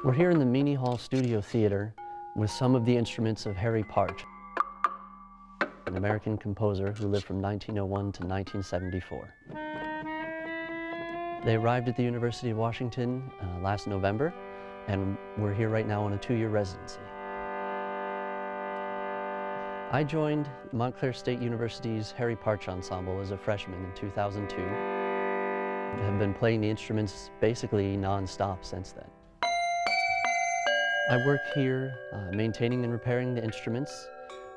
We're here in the Meany Hall Studio Theater with some of the instruments of Harry Partch, an American composer who lived from 1901 to 1974. They arrived at the University of Washington last November, and we're here right now on a 2-year residency. I joined Montclair State University's Harry Partch Ensemble as a freshman in 2002. I have been playing the instruments basically non-stop since then. I work here maintaining and repairing the instruments,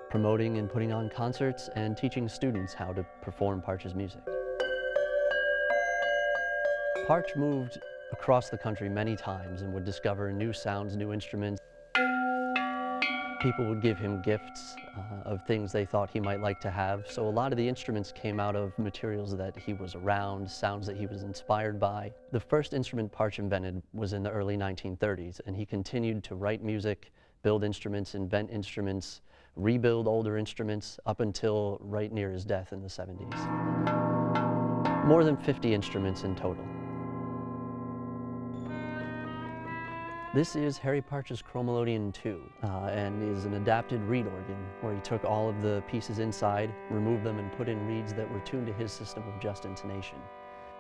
promoting and putting on concerts, and teaching students how to perform Partch's music. Partch moved across the country many times and would discover new sounds, new instruments. People would give him gifts of things they thought he might like to have. So a lot of the instruments came out of materials that he was around, sounds that he was inspired by. The first instrument Partch invented was in the early 1930s, and he continued to write music, build instruments, invent instruments, rebuild older instruments up until right near his death in the 70s. More than 50 instruments in total. This is Harry Partch's Chromelodeon II, and is an adapted reed organ where he took all of the pieces inside, removed them, and put in reeds that were tuned to his system of just intonation.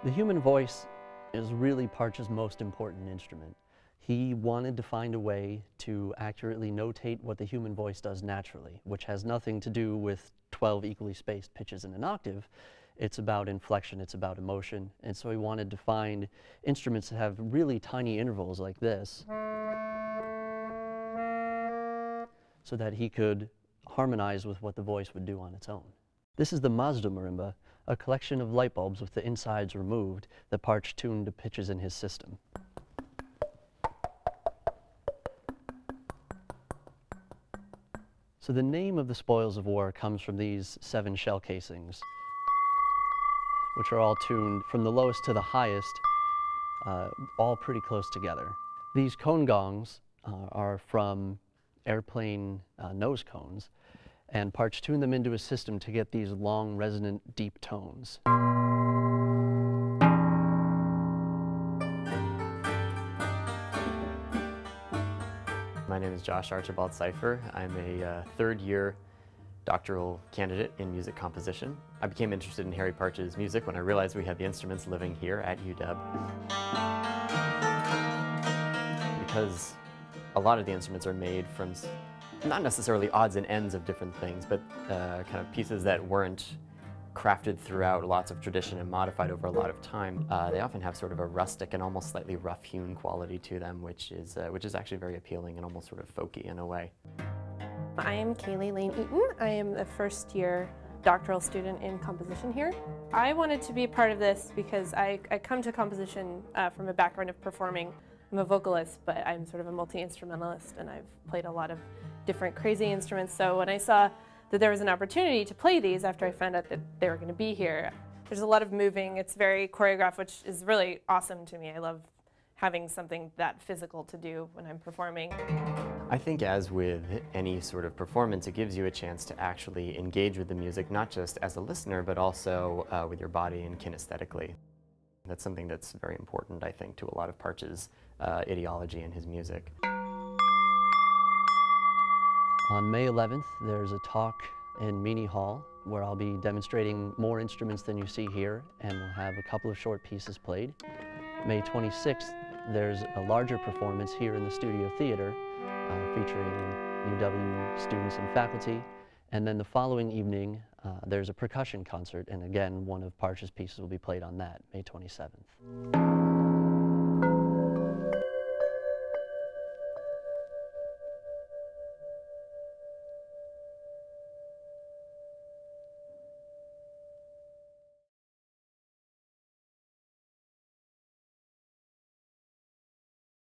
The human voice is really Partch's most important instrument. He wanted to find a way to accurately notate what the human voice does naturally, which has nothing to do with 12 equally spaced pitches in an octave. It's about inflection, it's about emotion, and so he wanted to find instruments that have really tiny intervals like this so that he could harmonize with what the voice would do on its own. This is the Mazda marimba, a collection of light bulbs with the insides removed that Partch tuned to pitches in his system. So the name of the spoils of war comes from these 7 shell casings, which are all tuned from the lowest to the highest, all pretty close together. These cone gongs are from airplane nose cones, and Partch tuned them into his system to get these long, resonant, deep tones. My name is Josh Archibald Cipher. I'm a third-year doctoral candidate in music composition. I became interested in Harry Partch's music when I realized we had the instruments living here at UW. Because a lot of the instruments are made from not necessarily odds and ends of different things, but kind of pieces that weren't crafted throughout lots of tradition and modified over a lot of time. They often have sort of a rustic and almost slightly rough-hewn quality to them, which is actually very appealing and almost sort of folky in a way. I am Kaylee Lane Eaton. I am a first-year doctoral student in composition here. I wanted to be a part of this because I come to composition from a background of performing. I'm a vocalist, but I'm sort of a multi-instrumentalist, and I've played a lot of different crazy instruments. So when I saw that there was an opportunity to play these after I found out that they were going to be here, there's a lot of moving. It's very choreographed, which is really awesome to me. I love having something that physical to do when I'm performing. I think as with any sort of performance, it gives you a chance to actually engage with the music, not just as a listener, but also with your body and kinesthetically. That's something that's very important, I think, to a lot of Partch's ideology in his music. On May 11th, there's a talk in Meany Hall where I'll be demonstrating more instruments than you see here, and we'll have a couple of short pieces played. May 26th, there's a larger performance here in the Studio Theater featuring UW students and faculty. And then the following evening, there's a percussion concert, and again, one of Partch's pieces will be played on that, May 27th.